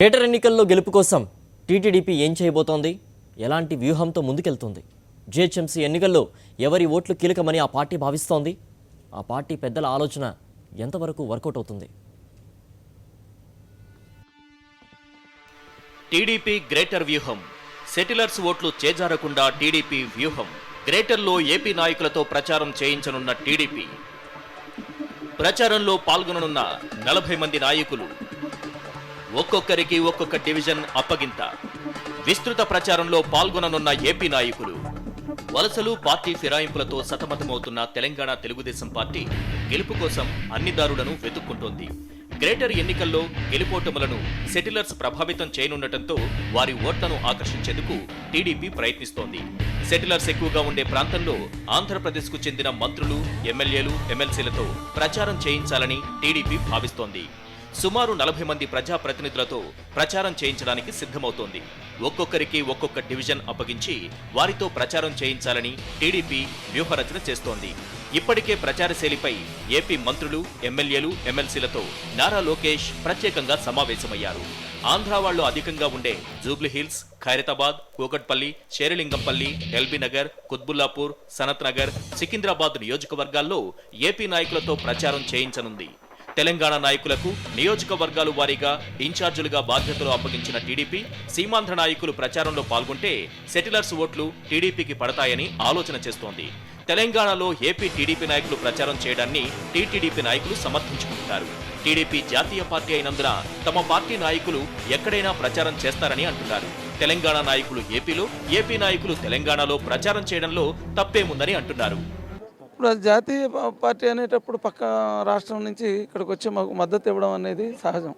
Greater ఎన్నికల్లో గెలుపు కోసం టీటీడీపీ ఏం చేయబోతోంది? ఎలాంటి వ్యూహంతో ముందుకెళ్తుంది? జీహెచ్ఎంసీ ఎన్నికల్లో ఎవరి ఓట్లు కీలకమని ఆ పార్టీ భావిస్తోంది? ఆ పార్టీ పెద్దల ఆలోచన ఎంతవరకు వర్కౌట్ అవుతుంది? టీడీపీ గ్రేటర్ వ్యూహం. సెటిలర్స్ ఓట్లు చేజారకుండా టీడీపీ వ్యూహం. గ్రేటర్లో ఏపీ నాయకులతో ప్రచారం చేయించనున్న టీడీపీ. ప్రచారంలో పాల్గొననున్న 40 మంది నాయకులు. ఒక్కొక్కరికి ఒక్కొక్క డివిజన్ అప్పగింత. విస్తృత ప్రచారంలో పాల్గొననున్న ఏపీ నాయకులు. వలసలు పార్టీ ఫిరాయింపులతో సతమతమవుతున్న తెలంగాణ తెలుగుదేశం పార్టీ గెలుపు కోసం అన్ని దారులను వెతుక్కుంటోంది. గ్రేటర్ ఎన్నికల్లో గెలుపోటములను సెటిలర్స్ ప్రభావితం చేయనుండటంతో వారి ఓట్లను ఆకర్షించేందుకు టీడీపీ ప్రయత్నిస్తోంది. సెటిలర్స్ ఎక్కువగా ఉండే ప్రాంతంలో ఆంధ్రప్రదేశ్కు చెందిన మంత్రులు, ఎమ్మెల్యేలు, ఎమ్మెల్సీలతో ప్రచారం చేయించాలని టీడీపీ భావిస్తోంది. సుమారు 40 మంది ప్రజాప్రతినిధులతో ప్రచారం చేయించడానికి సిద్ధమవుతోంది. ఒక్కొక్కరికి ఒక్కొక్క డివిజన్ అప్పగించి వారితో ప్రచారం చేయించాలని టీడీపీ వ్యూహరచన చేస్తోంది. ఇప్పటికే ప్రచార శైలిపై ఏపీ మంత్రులు, ఎమ్మెల్యేలు, ఎమ్మెల్సీలతో నారా లోకేష్ ప్రత్యేకంగా సమావేశమయ్యారు. ఆంధ్ర వాళ్లు అధికంగా ఉండే జూబ్లీహిల్స్, ఖైరతాబాద్, కూకట్పల్లి, శేరిలింగంపల్లి, ఎల్బీ నగర్, కుత్బుల్లాపూర్, సనత్ నగర్, సికింద్రాబాద్ నియోజకవర్గాల్లో ఏపీ నాయకులతో ప్రచారం చేయించనుంది. తెలంగాణ నాయకులకు నియోజకవర్గాలు వారీగా ఇన్ఛార్జీలుగా బాధ్యతలు అప్పగించిన టీడీపీ సీమాంధ్ర నాయకులు ప్రచారంలో పాల్గొంటే సెటిలర్స్ ఓట్లు టీడీపీకి పడతాయని ఆలోచన చేస్తోంది. తెలంగాణలో ఏపీ టీడీపీ నాయకులు ప్రచారం చేయడాన్ని టీటీడీపీ నాయకులు సమర్థించుకుంటున్నారు. టీడీపీ జాతీయ పార్టీ అయినందున తమ పార్టీ నాయకులు ఎక్కడైనా ప్రచారం చేస్తారని అంటున్నారు. తెలంగాణ నాయకులు ఏపీలో, ఏపీ నాయకులు తెలంగాణలో ప్రచారం చేయడంలో తప్పేముందని అంటున్నారు. ఇప్పుడు జాతీయ పార్టీ అనేటప్పుడు పక్క రాష్ట్రం నుంచి ఇక్కడికి వచ్చి మాకు మద్దతు ఇవ్వడం అనేది సహజం.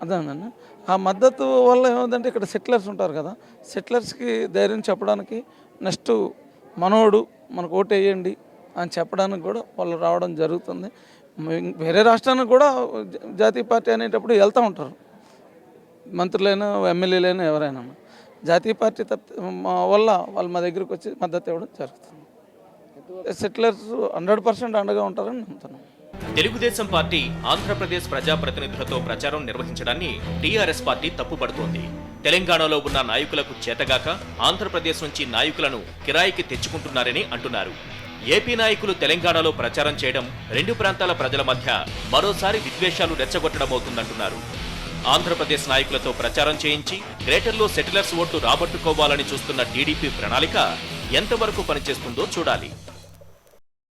అదేనండి. ఆ మద్దతు వల్ల ఏమవుతుందంటే ఇక్కడ సెటిలర్స్ ఉంటారు కదా, సెటిలర్స్కి ధైర్యం చెప్పడానికి, నెక్స్ట్ మనోడు మనకు ఓటు వేయండి అని చెప్పడానికి కూడా వాళ్ళు రావడం జరుగుతుంది. వేరే రాష్ట్రానికి కూడా జాతీయ పార్టీ అనేటప్పుడు వెళ్తూ ఉంటారు, మంత్రులైనా ఎమ్మెల్యేలైనా ఎవరైనా. జాతీయ పార్టీ వల్ల వాళ్ళు మా దగ్గరికి వచ్చి మద్దతు ఇవ్వడం జరుగుతుంది. సెటిలర్స్ 100% అండగా ఉంటారని నమ్ముతున్నాను. తెలుగుదేశం పార్టీ ఆంధ్రప్రదేశ్ ప్రజాప్రతినిధులతో ప్రచారం నిర్వహించడాన్ని టీఆర్ఎస్ పార్టీ తప్పుపడుతోంది. తెలంగాణలో ఉన్న నాయకులకు చేతగాక ఆంధ్రప్రదేశ్ నుంచి నాయకులను కిరాయికి తెచ్చుకుంటున్నారని అంటున్నారు. ఏపీ నాయకులు తెలంగాణలో ప్రచారం చేయడం రెండు ప్రాంతాల ప్రజల మధ్య మరోసారి విద్వేషాలు రెచ్చగొట్టడమవుతుందంటున్నారు. ఆంధ్రప్రదేశ్ నాయకులతో ప్రచారం చేయించి గ్రేటర్లో సెటిలర్స్ ఓట్లు రాబట్టుకోవాలని చూస్తున్న టీడీపీ ప్రణాళిక ఎంతవరకు పనిచేస్తుందో చూడాలి.